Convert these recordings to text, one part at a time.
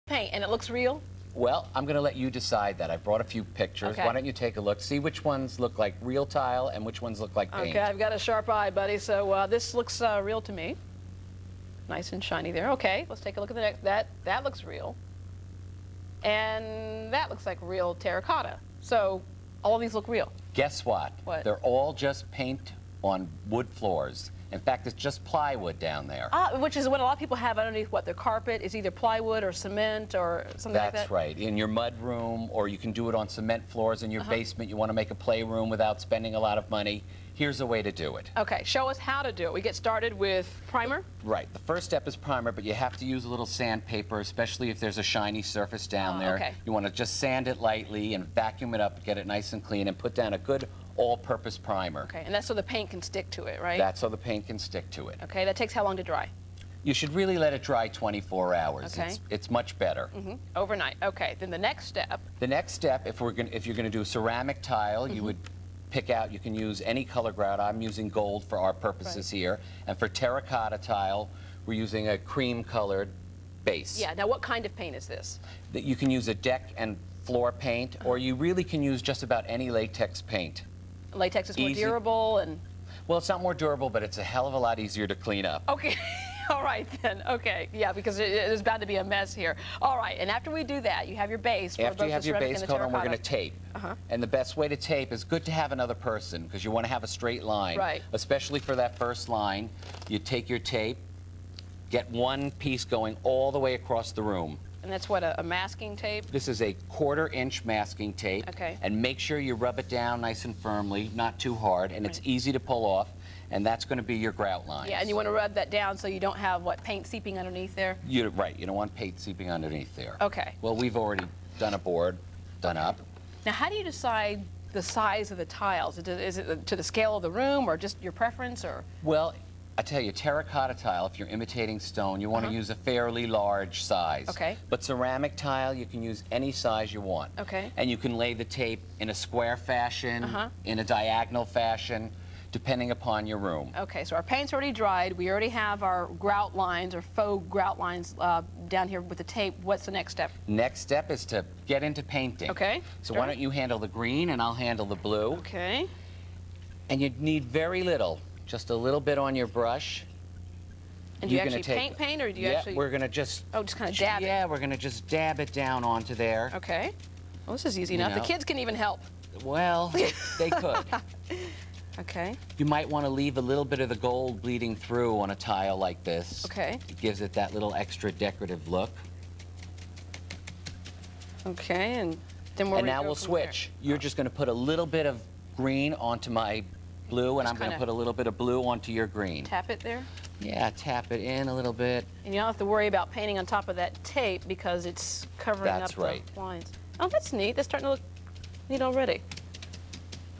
paint, and it looks real? Well, I'm going to let you decide that. I brought a few pictures. Okay. Why don't you take a look, see which ones look like real tile and which ones look like paint. Okay, I've got a sharp eye, buddy, so this looks real to me. Nice and shiny there. Okay, let's take a look at the next. That looks real. And that looks like real terracotta. So all of these look real. Guess what? What? They're all just paint on wood floors. In fact, it's just plywood down there. Which is what a lot of people have underneath what their carpet is, either plywood or cement or something like that. That's right. In your mud room, or you can do it on cement floors in your basement. You want to make a playroom without spending a lot of money. Here's a way to do it. Okay, show us how to do it. We get started with primer. Right. The first step is primer, but you have to use a little sandpaper, especially if there's a shiny surface down there. Okay. You want to just sand it lightly and vacuum it up, get it nice and clean, and put down a good all-purpose primer. Okay, and that's so the paint can stick to it, right? That's so the paint can stick to it. Okay, that takes how long to dry? You should really let it dry 24 hours. Okay. It's much better. Overnight. Okay, then the next step. The next step, if you're going to do ceramic tile, you would pick out, you can use any color grout. I'm using gold for our purposes here. And for terracotta tile, we're using a cream-colored base. Yeah, now what kind of paint is this? You can use a deck and floor paint, or you really can use just about any latex paint. Latex is more Easy. durable and... Well, it's not more durable, but it's a hell of a lot easier to clean up. Okay, all right then, okay. Yeah, because there's bound to be a mess here. All right, and after we do that, you have your base. For After you both have the your ceramic base and the coat on, we're terracotta. going to tape. And the best way to tape is good to have another person, because you want to have a straight line. Right. Especially for that first line. You take your tape, get one piece going all the way across the room. And that's what, a masking tape? This is a 1/4-inch masking tape. Okay. And make sure you rub it down nice and firmly, not too hard, and it's easy to pull off. And that's going to be your grout line. Yeah, and you want to rub that down so you don't have, what, paint seeping underneath there? Right, you don't want paint seeping underneath there. Okay. Well, we've already done a board, done up. Now, how do you decide the size of the tiles? Is it to the scale of the room, or just your preference, or? Well, I tell you, terracotta tile, if you're imitating stone, you want to use a fairly large size. Okay. But ceramic tile, you can use any size you want. Okay. And you can lay the tape in a square fashion, in a diagonal fashion, depending upon your room. Okay, so our paint's already dried. We already have our grout lines, or faux grout lines, down here with the tape. What's the next step? Next step is to get into painting. Okay. So why don't you handle the green and I'll handle the blue. Okay. And you need very little, just a little bit on your brush. And do you actually paint, or do you actually... Yeah, we're going to just... Oh, just kind of dab it? Yeah, we're going to just dab it down onto there. Okay. Well, this is easy enough. The kids can even help. Well, they could. Okay. You might want to leave a little bit of the gold bleeding through on a tile like this. Okay. It gives it that little extra decorative look. Okay, and then And now we'll switch. You're just going to put a little bit of green onto my blue, and I'm going to put a little bit of blue onto your green. Tap it there? Yeah, tap it in a little bit. And you don't have to worry about painting on top of that tape because it's covering up the lines. Oh, that's neat. That's starting to look neat already.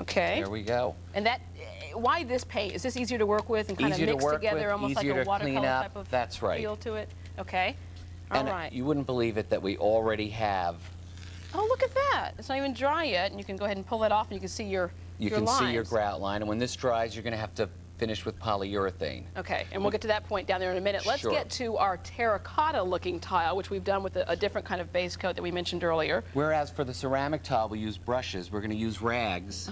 Okay. There we go. And that, why this paint? Is this easier to work with and kind of mix together, almost like a watercolor type of feel to it? Okay. All right. You wouldn't believe it that we already have. Oh, look at that. It's not even dry yet, and you can go ahead and pull that off, and you can see your lines. See your grout line, and when this dries, you're going to have to finish with polyurethane. Okay, and we'll get to that point down there in a minute. Let's get to our terracotta-looking tile, which we've done with a different kind of base coat that we mentioned earlier. Whereas for the ceramic tile, we use brushes. We're going to use rags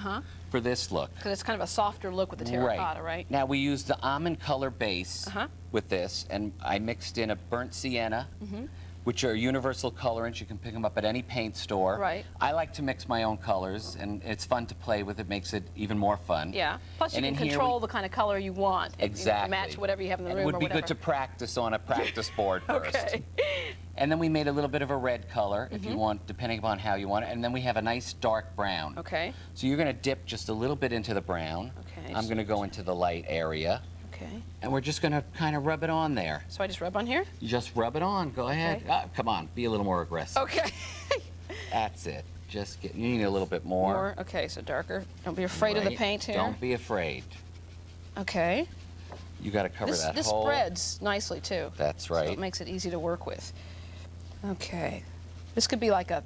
for this look. Because it's kind of a softer look with the terracotta, right? Now, we used the almond color base with this, and I mixed in a burnt sienna, which are universal colorants. You can pick them up at any paint store. Right. I like to mix my own colors, and it's fun to play with. It makes it even more fun. Yeah. Plus, you can control the kind of color you want. Exactly. You match whatever you have in the room. It would be good to practice on a practice board first. Okay. And then we made a little bit of a red color, if you want, depending upon how you want it. And then we have a nice dark brown. Okay. So you're going to dip just a little bit into the brown. Okay. I'm going to go into the light area. Okay. And we're just going to kind of rub it on there. So I just rub on here? You just rub it on. Go ahead. Come on. Be a little more aggressive. Okay. That's it. Just get, you need a little bit more. Okay, so darker. Don't be afraid of the paint here. Don't be afraid. Okay. You got to cover that This hole. spreads nicely, too. That's right. So it makes it easy to work with. Okay. This could be like a...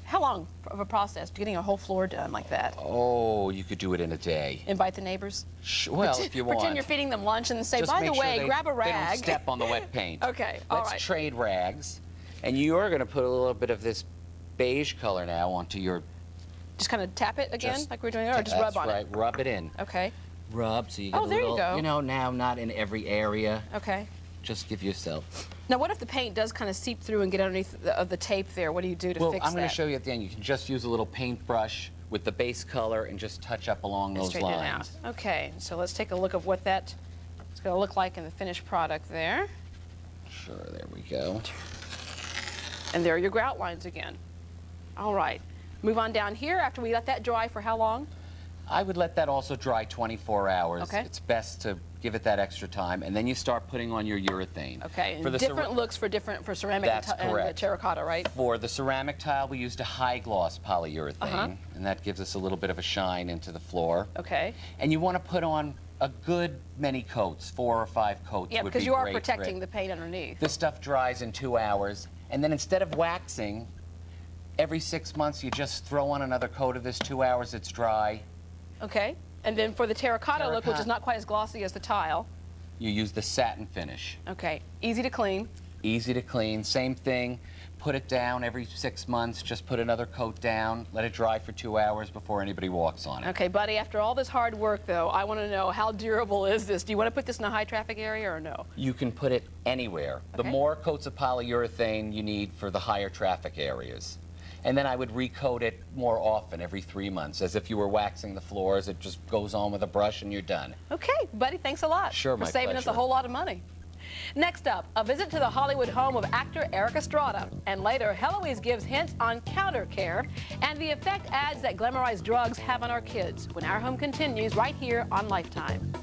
How long of a process getting a whole floor done like that? Oh, you could do it in a day. Invite the neighbors? Well, if you want. Pretend you're feeding them lunch and say, just by the way, grab a rag. They don't step on the wet paint. Okay, all right. Let's trade rags. And you're going to put a little bit of this beige color now onto your... Just kind of tap it again, like we're doing, or just rub on it? That's right, rub it in. Okay. Rub, so you get a there little, you go. you know, now not in every area. Okay. Just give yourself. Now, what if the paint does kind of seep through and get underneath the tape there? What do you do to fix that? Well, I'm going to show you at the end. You can just use a little paintbrush with the base color and just touch up along those lines. It out. Okay, so let's take a look of what that's going to look like in the finished product there. Sure, there we go. And there are your grout lines again. All right. Move on down here after we let that dry for how long? I would let that also dry 24 hours. Okay. It's best to give it that extra time, and then you start putting on your urethane. Okay, and different looks for ceramic and terracotta, right? For the ceramic tile, we used a high gloss polyurethane, and that gives us a little bit of a shine into the floor. Okay. And you want to put on a good many coats, 4 or 5 coats. Yeah, because you are protecting the paint underneath. This stuff dries in 2 hours, and then instead of waxing, every 6 months you just throw on another coat of this. 2 hours, it's dry. Okay, and then for the terracotta look, which is not quite as glossy as the tile, you use the satin finish. Okay, easy to clean. Easy to clean, same thing. Put it down every 6 months, just put another coat down, let it dry for 2 hours before anybody walks on it. Okay, Buddy, after all this hard work, though, I want to know, how durable is this? Do you want to put this in a high traffic area or no? You can put it anywhere. Okay. The more coats of polyurethane you need for the higher traffic areas. And then I would recoat it more often, every 3 months, as if you were waxing the floors. It just goes on with a brush and you're done. Okay, Buddy, thanks a lot. Sure, my for saving us a whole lot of money. Next up, a visit to the Hollywood home of actor Eric Estrada. And later, Heloise gives hints on counter care and the effect ads that glamorized drugs have on our kids when our home continues right here on Lifetime.